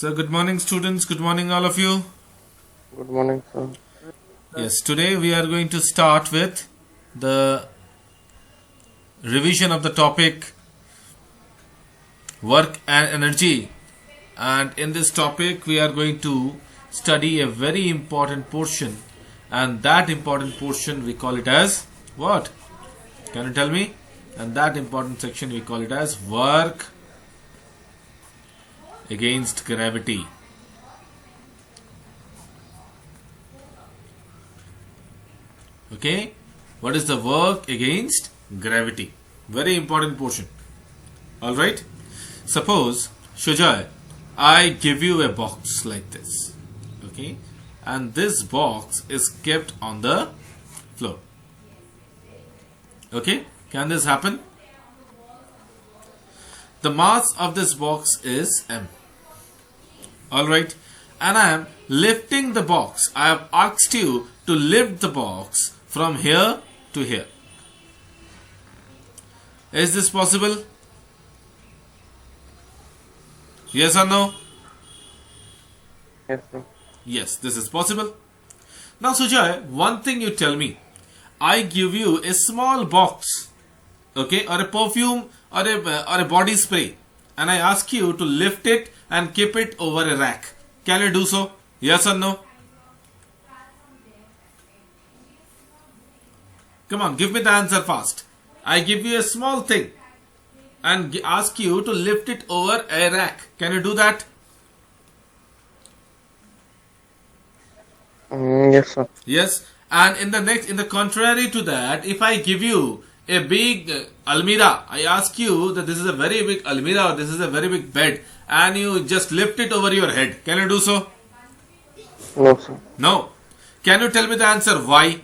So, good morning, students. Good morning, all of you. Good morning, sir. Yes, today we are going to start with the revision of the topic work and energy. And in this topic, we are going to study a very important portion. And that important portion, we call it as what? Can you tell me? And that important section, we call it as work against gravity. Okay, what is the work against gravity? Very important portion. Alright, suppose Shujai, I give you a box like this. Okay, and this box is kept on the floor. Okay, can this happen? The mass of this box is m. Alright, and I am lifting the box. I have asked you to lift the box from here to here. Is this possible? Yes or no? Yes, sir. Yes, this is possible. Now, Sujay, one thing you tell me. I give you a small box, okay, or a perfume or a body spray, and I ask you to lift it and keep it over a rack. Can you do so? Yes or no? Come on, give me the answer fast. I give you a small thing and ask you to lift it over a rack. Can you do that? Yes, sir. Yes. And in the contrary to that, if I give you a big almirah, I ask you that this is a very big almirah or this is a very big bed, and you just lift it over your head. Can you do so? No, sir. No. Can you tell me the answer why?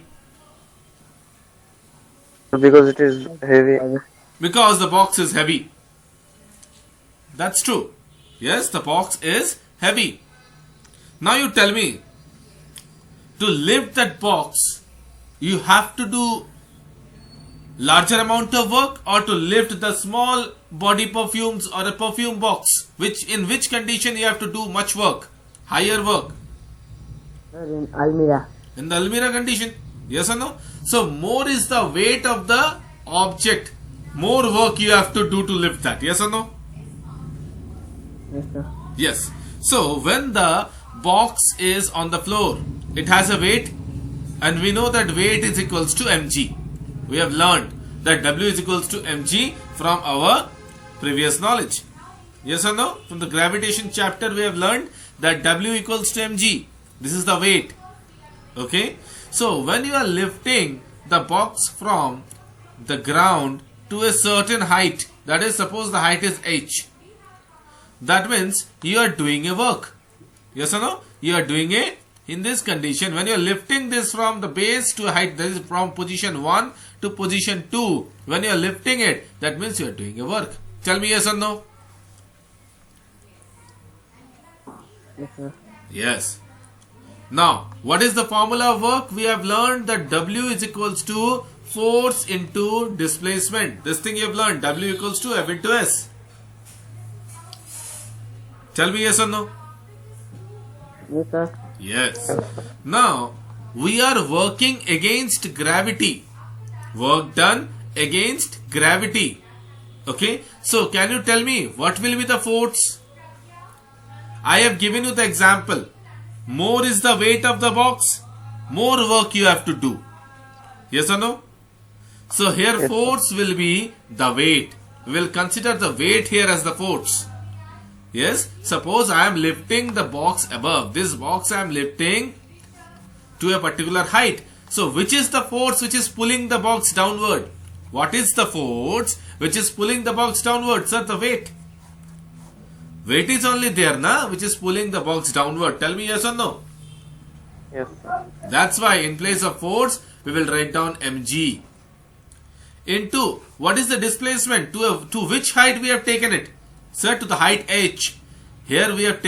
Because it is heavy. Because the box is heavy. That's true. Yes, the box is heavy. Now you tell me, to lift that box, you have to do larger amount of work, or to lift the small body perfumes or a perfume box, in which condition you have to do much work, higher work? In Almira. In the almirah condition. Yes or no? So more is the weight of the object, more work you have to do to lift that. Yes or no? Yes, sir. Yes. So when the box is on the floor, it has a weight, and we know that weight is equals to mg. We have learned that W is equals to mg from our previous knowledge. Yes or no? From the gravitation chapter we have learned that W equals to mg. This is the weight. Okay. So when you are lifting the box from the ground to a certain height, that is, suppose the height is h, that means you are doing a work. Yes or no? You are doing a, in this condition, when you are lifting this from the base to a height, that is from position 1 to position 2, when you are lifting it, that means you are doing a work. Tell me yes or no? Yes, sir. Yes. Now, what is the formula of work? We have learned that W is equals to force into displacement. This thing you have learned. W equals to F into S. Tell me yes or no? Yes, sir. Yes. Now, we are working against gravity. Work done against gravity. Okay. So, can you tell me what will be the force? I have given you the example. More is the weight of the box, more work you have to do. Yes or no? So here Yes, force will be the weight. We will consider the weight here as the force. Yes, suppose I am lifting the box above. This box I am lifting to a particular height. So which is the force which is pulling the box downward? What is the force which is pulling the box downward? Sir, the weight. Weight is only there, na, which is pulling the box downward. Tell me yes or no? Yes, sir. That's why in place of force, we will write down mg. Into, what is the displacement? To which height we have taken it? Sir, to the height h. Here we have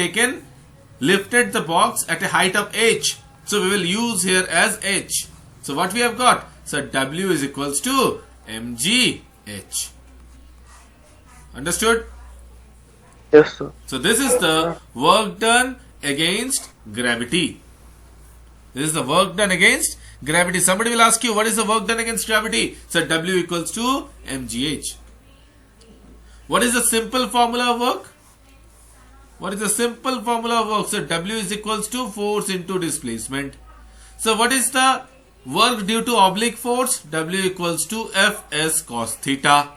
lifted the box at a height of h. So we will use here as h. So what we have got? So W is equals to mg h. Understood? Yes, sir. So this is the work done against gravity. This is the work done against gravity. Somebody will ask you, what is the work done against gravity? So W equals to mgh. What is the simple formula of work? What is the simple formula of work? So W is equals to force into displacement. So what is the work due to oblique force? W equals to Fs cos theta.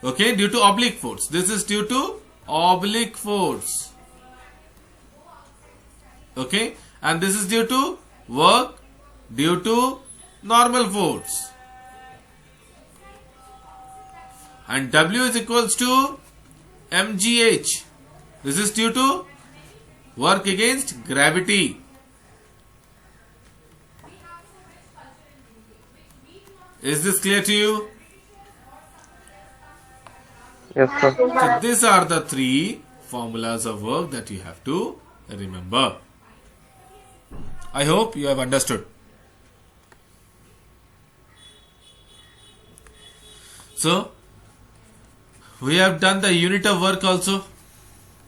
Okay, due to oblique force. This is due to oblique force. Okay, and this is due to work due to normal force. And W is equals to mgh. This is due to work against gravity. Is this clear to you? Yes, sir. So these are the three formulas of work that you have to remember. I hope you have understood. So we have done the unit of work also.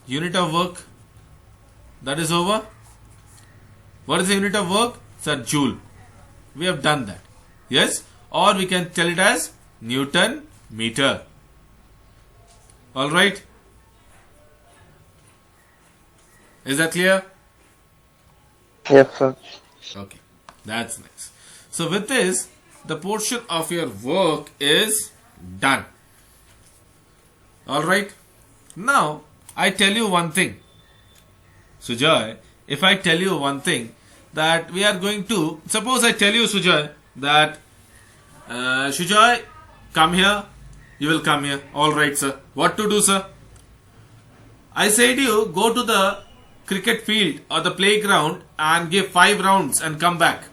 Unit of work, that is over. What is the unit of work? Sir, joule. We have done that. Yes? Or we can tell it as Newton meter. Alright? Is that clear? Yes, sir. Okay. That's nice. So with this, the portion of your work is done. Alright? Now, I tell you one thing. Sujoy, if I tell you one thing, that we are going to, suppose I tell you, Sujoy, that Sujoy, come here, you will come here. Alright, sir. What to do, sir? I said you go to the cricket field or the playground and give 5 rounds and come back.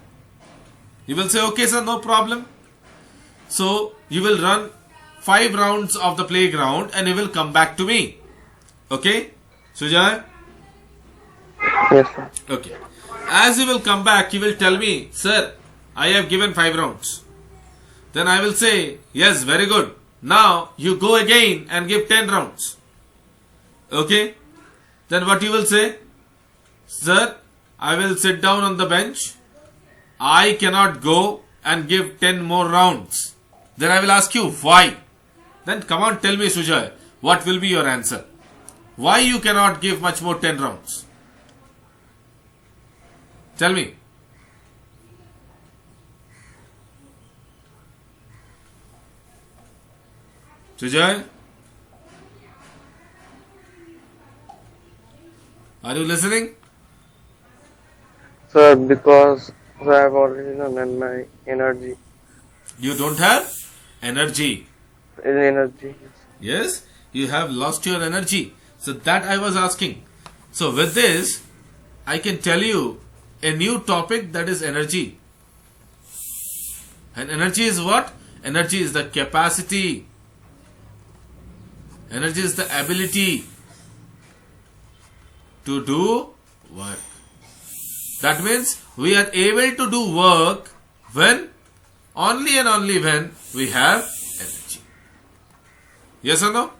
You will say, okay, sir, no problem. So, you will run 5 rounds of the playground and you will come back to me. Okay? Sujoy? Yes, sir. Okay. As you will come back, you will tell me, sir, I have given 5 rounds. Then I will say, yes, very good. Now you go again and give 10 rounds. Okay? Then what you will say? Sir, I will sit down on the bench. I cannot go and give 10 more rounds. Then I will ask you, why? Then come on, tell me, Sujoy, what will be your answer? Why you cannot give much more 10 rounds? Tell me. Sujoy? Are you listening? Sir, because I have already done my energy. You don't have energy. Energy. Yes, you have lost your energy. So that I was asking. So with this, I can tell you a new topic, that is energy. And energy is what? Energy is the capacity. Energy is the ability to do work. That means we are able to do work when, only and only when we have energy. Yes or no?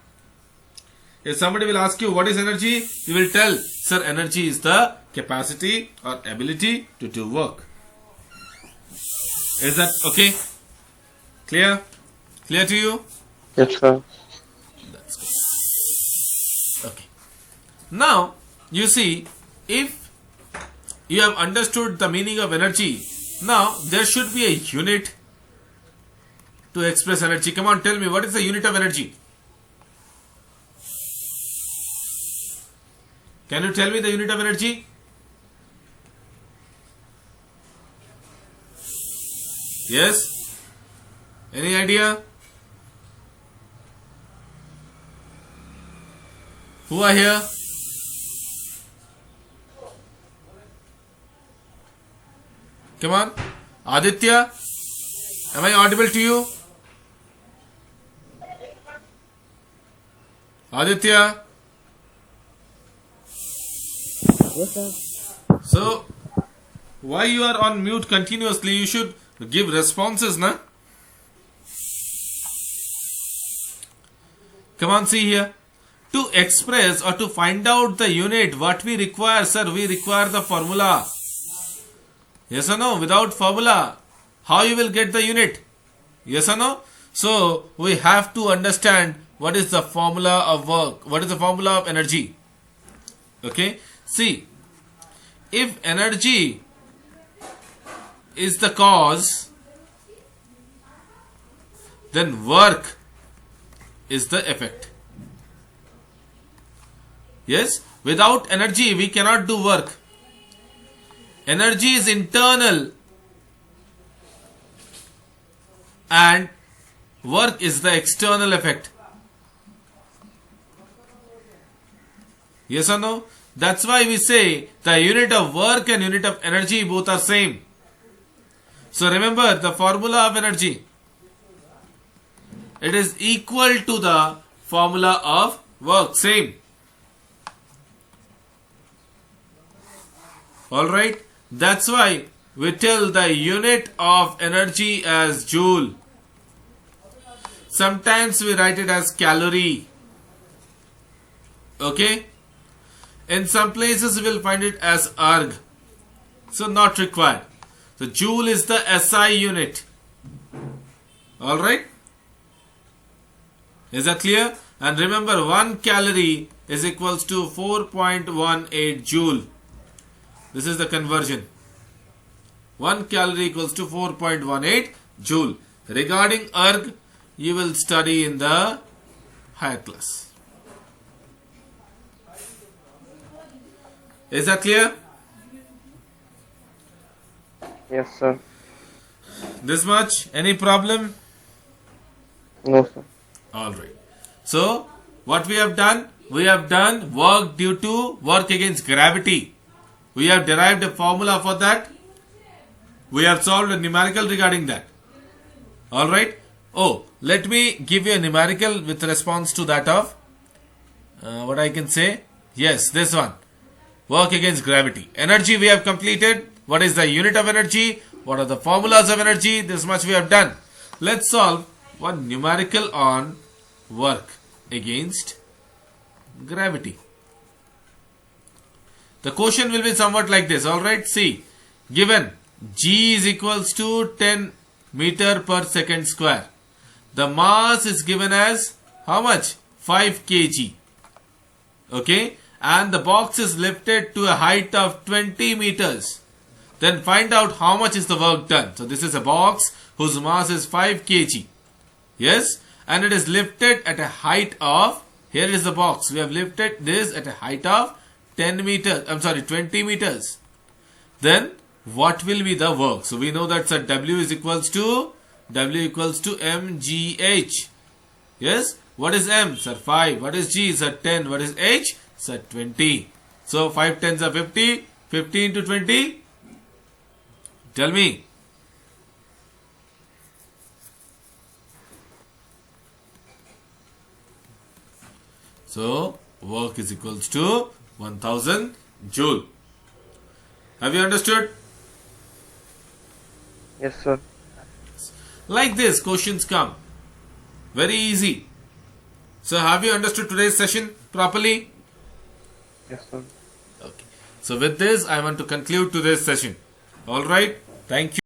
If somebody will ask you what is energy, you will tell, sir, energy is the capacity or ability to do work. Is that okay? Clear? Clear to you? Yes, sir. That's good. Okay. Now, you see, if you have understood the meaning of energy, now there should be a unit to express energy. Come on, tell me, what is the unit of energy? Can you tell me the unit of energy? Yes? Any idea? Who are here? Come on. Aditya, am I audible to you? Aditya? Yes, sir. So, why you are on mute continuously? You should give responses, na? Come on, see here. To express or to find out the unit, what we require, sir? We require the formula. Yes or no? Without formula, how you will get the unit? Yes or no? So, we have to understand what is the formula of work, what is the formula of energy. Okay? See, if energy is the cause, then work is the effect. Yes? Without energy, we cannot do work. Energy is internal and work is the external effect. Yes or no? That's why we say the unit of work and unit of energy both are same. So remember the formula of energy. It is equal to the formula of work. Same. Alright. That's why we tell the unit of energy as joule. Sometimes we write it as calorie. Okay. In some places we will find it as erg. So not required. The joule is the SI unit. Alright. Is that clear? And remember, 1 calorie is equals to 4.18 joule. This is the conversion. 1 calorie equals to 4.18 joule. Regarding erg, you will study in the higher class. Is that clear? Yes, sir. This much? Any problem? No, sir. Alright. So, what we have done? We have done work due to work against gravity. We have derived a formula for that. We have solved a numerical regarding that. Alright. Oh, let me give you a numerical with response to that of what I can say. Yes, this one. Work against gravity. Energy we have completed. What is the unit of energy? What are the formulas of energy? This much we have done. Let's solve one numerical on work against gravity. The question will be somewhat like this. Alright, see. Given G is equals to 10 meter per second square. The mass is given as how much? 5 kg. Okay. And the box is lifted to a height of 20 meters. Then find out how much is the work done. So this is a box whose mass is 5 kg. Yes. And it is lifted at a height of, here is the box. We have lifted this at a height of 20 meters. Then what will be the work? So we know that W is equals to mgh. Yes. What is m? Sir, 5. What is g? Sir, 10. What is h? Sir, 20. So 5 tens are 50. 50 into 20. Tell me. So work is equals to 1000 joule. Have you understood? Yes, sir. Like this, questions come. Very easy. So have you understood today's session properly? Yes, sir. Okay. So with this, I want to conclude today's session. Alright. Thank you.